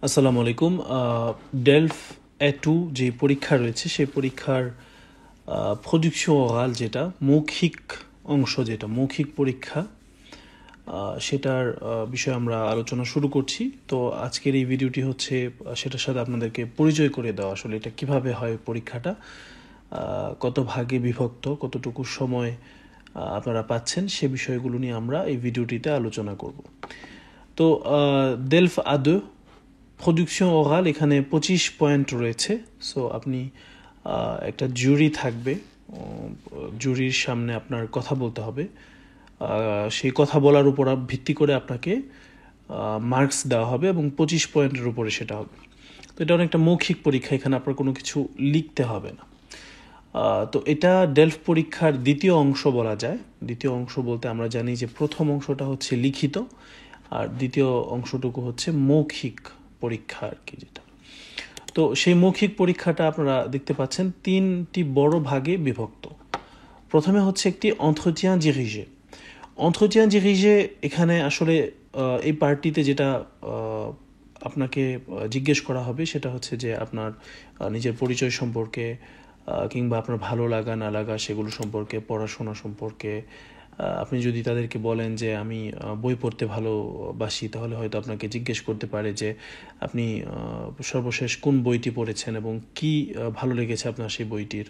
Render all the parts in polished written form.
আসসালামু আলাইকুম। ডেলফ এ2 যে পরীক্ষা রয়েছে সেই পরীক্ষার প্রোডাকশন ওরাল যেটা মৌখিক অংশ, যেটা মৌখিক পরীক্ষা, সেটার বিষয়ে আমরা আলোচনা শুরু করছি। তো আজকের এই ভিডিওটি হচ্ছে সেটার সাথে আপনাদেরকে পরিচয় করে দেওয়া, আসলে এটা কিভাবে হয় পরীক্ষাটা, কত ভাগে বিভক্ত, কতটুকু সময় আপনারা পাচ্ছেন, সে বিষয়গুলো নিয়ে আমরা এই ভিডিওটিতে আলোচনা করব। তো ডেলফ A2 প্রোডাকশন ওরাল, এখানে 25 পয়েন্ট রয়েছে। সো আপনি একটা জুরি থাকবে, জুরির সামনে আপনার কথা বলতে হবে। সেই কথা বলার উপর ভিত্তি করে আপনাকে মার্কস দেওয়া হবে এবং 25 পয়েন্টের উপরে সেটা হবে। তো এটা অনেকটা মৌখিক পরীক্ষা, এখানে আপনার কোনো কিছু লিখতে হবে না। তো এটা ডেলফ পরীক্ষার দ্বিতীয় অংশ বলা যায়। দ্বিতীয় অংশ বলতে আমরা জানি যে প্রথম অংশটা হচ্ছে লিখিত, আর দ্বিতীয় অংশটুকু হচ্ছে মৌখিক পরীক্ষা আর কি, যেটা। তো সেই মৌখিক পরীক্ষাটা আপনারা দেখতে পাচ্ছেন তিনটি বড় ভাগে বিভক্ত। প্রথমে হচ্ছে একটি entretien dirigé। entretien dirigé, এখানে আসলে এই পার্টিতে যেটা আপনাকে জিজ্ঞেস করা হবে সেটা হচ্ছে যে আপনার নিজের পরিচয় সম্পর্কে, কিংবা আপনার ভালো লাগা না লাগা সেগুলো সম্পর্কে, পড়াশোনা সম্পর্কে। আপনি যদি তাদেরকে বলেন যে আমি বই পড়তে ভালোবাসি, তাহলে হয়তো আপনাকে জিজ্ঞেস করতে পারে যে আপনি সর্বশেষ কোন বইটি পড়েছেন এবং কি ভালো লেগেছে আপনার সেই বইটির।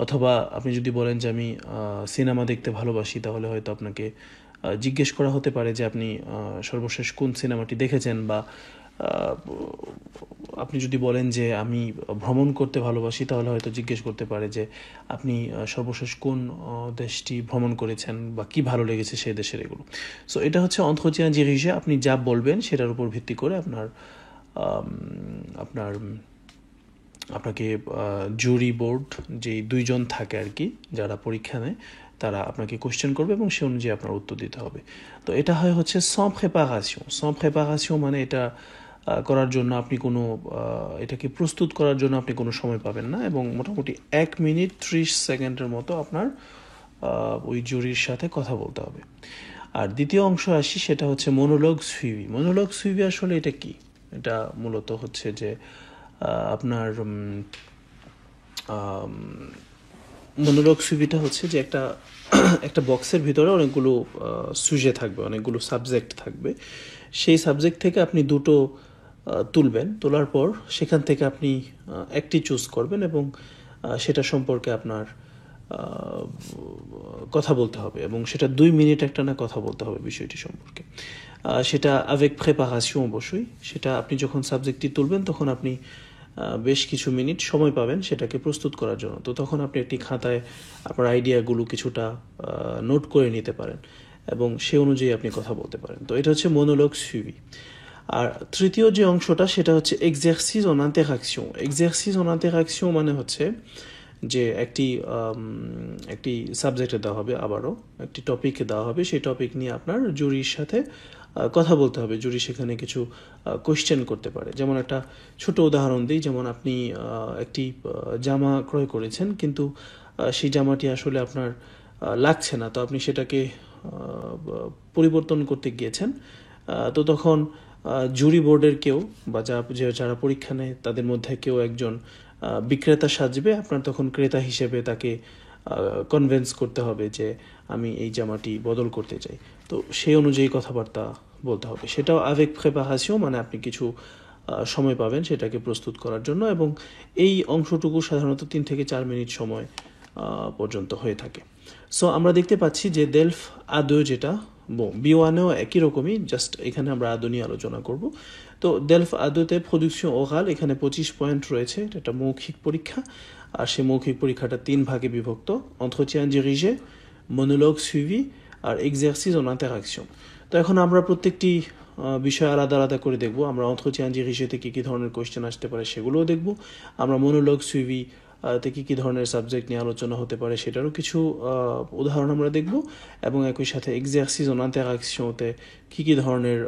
অথবা আপনি যদি বলেন যে আমি সিনেমা দেখতে ভালোবাসি, তাহলে হয়তো আপনাকে জিজ্ঞেস করা হতে পারে যে আপনি সর্বশেষ কোন সিনেমাটি দেখেছেন। বা আপনি যদি বলেন যে আমি ভ্রমণ করতে ভালোবাসি, তাহলে হয়তো জিজ্ঞেস করতে পারে যে আপনি সর্বশেষ কোন দেশটি ভ্রমণ করেছেন বা কি ভালো লেগেছে সেই দেশের, এগুলো। সো এটা হচ্ছে entretien dirigé। আপনি যা বলবেন সেটার উপর ভিত্তি করে আপনাকে জুরি বোর্ড, যে দুইজন থাকে আর কি যারা পরীক্ষা নেয়, তারা আপনাকে কোশ্চেন করবে এবং সে অনুযায়ী আপনার উত্তর দিতে হবে। তো এটা হচ্ছে sans préparation। sans préparation মানে এটা করার জন্য আপনি কোনো এটাকে প্রস্তুত করার জন্য আপনি কোনো সময় পাবেন না, এবং মোটামুটি 1 মিনিট 30 সেকেন্ডের মতো আপনার ওই জুরির সাথে কথা বলতে হবে। আর দ্বিতীয় অংশ আসি, সেটা হচ্ছে মনোলগ সুইভি। মনোলগ সুইভি আসলে এটা কি? এটা মূলত হচ্ছে যে আপনার মনোলগ সুইভিটা হচ্ছে যে একটা বক্সের ভিতরে অনেকগুলো সুজে থাকবে, অনেকগুলো সাবজেক্ট থাকবে। সেই সাবজেক্ট থেকে আপনি দুটো তুলবেন, তোলার পর সেখান থেকে আপনি একটি চুজ করবেন এবং সেটা সম্পর্কে আপনার কথা বলতে হবে, এবং সেটা 2 মিনিট একটানা কথা বলতে হবে বিষয়টি সম্পর্কে। সেটা avec préparation অবশ্যই। সেটা আপনি যখন সাবজেক্টটি তুলবেন তখন আপনি বেশ কিছু মিনিট সময় পাবেন সেটাকে প্রস্তুত করার জন্য। তো তখন আপনি একটি খাতায় আপনার আইডিয়াগুলো কিছুটা নোট করে নিতে পারেন এবং সে অনুযায়ী আপনি কথা বলতে পারেন। তো এটা হচ্ছে মনোলগ সুইভি। আর তৃতীয় যে অংশটা, সেটা হচ্ছে এক্সারসিস অন ইন্টারঅ্যাকশন। এক্সারসিস অন ইন্টারঅ্যাকশন মানে হচ্ছে যে একটি সাবজেক্টে দেওয়া হবে, আবারও একটি টপিকে দেওয়া হবে, সেই টপিক নিয়ে আপনার জুরির সাথে কথা বলতে হবে। জুরি সেখানে কিছু কোয়েশ্চেন করতে পারে। যেমন একটা ছোট উদাহরণ দিই, যেমন আপনি একটি জামা ক্রয় করেছেন, কিন্তু সেই জামাটি আসলে আপনার লাগছে না, তো আপনি সেটাকে পরিবর্তন করতে গিয়েছেন। তো তখন জুরি বোর্ডের কেউ বা যারা পরীক্ষা নেয় তাদের মধ্যে কেউ একজন বিক্রেতা সাজবে। আপনার তখন ক্রেতা হিসেবে তাকে কনভিন্স করতে হবে যে আমি এই জামাটি বদল করতে চাই। তো সেই অনুযায়ী কথাবার্তা বলতে হবে। সেটাও avec préparation, মানে আপনি কিছু সময় পাবেন সেটাকে প্রস্তুত করার জন্য, এবং এই অংশটুকু সাধারণত 3 থেকে 4 মিনিট সময় পর্যন্ত হয়ে থাকে। সো আমরা দেখতে পাচ্ছি যে ডেলফ A2 যেটা B1-এও একই রকমই, জাস্ট এখানে আমরা A2 নিয়ে আলোচনা করব। তো ডেলফ A2-তে প্রোডাকশন ওরাল, এখানে 25 পয়েন্ট রয়েছে। এটা মৌখিক পরীক্ষা, আর সেই মৌখিক পরীক্ষাটা 3 ভাগে বিভক্ত: entretien dirigé, monologue suivi আর exercice en interaction। তো এখন আমরা প্রত্যেকটি বিষয় আলাদা আলাদা করে দেখব। আমরা entretien dirigé-তে কী ধরনের কোয়েশ্চেন আসতে পারে সেগুলোও দেখব। আমরা monologue suivi তে কী ধরনের সাবজেক্ট নিয়ে আলোচনা হতে পারে সেটারও কিছু উদাহরণ আমরা দেখব, এবং একই সাথে এক্সারসিস অন ইন্টারঅ্যাকশনতে কী ধরনের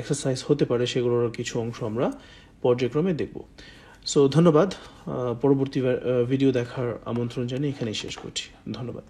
এক্সারসাইজ হতে পারে সেগুলোর কিছু অংশ আমরা পর্যায়ক্রমে দেখব। সো ধন্যবাদ। পরবর্তী ভিডিও দেখার আমন্ত্রণ জানিয়ে এখানেই শেষ করছি। ধন্যবাদ।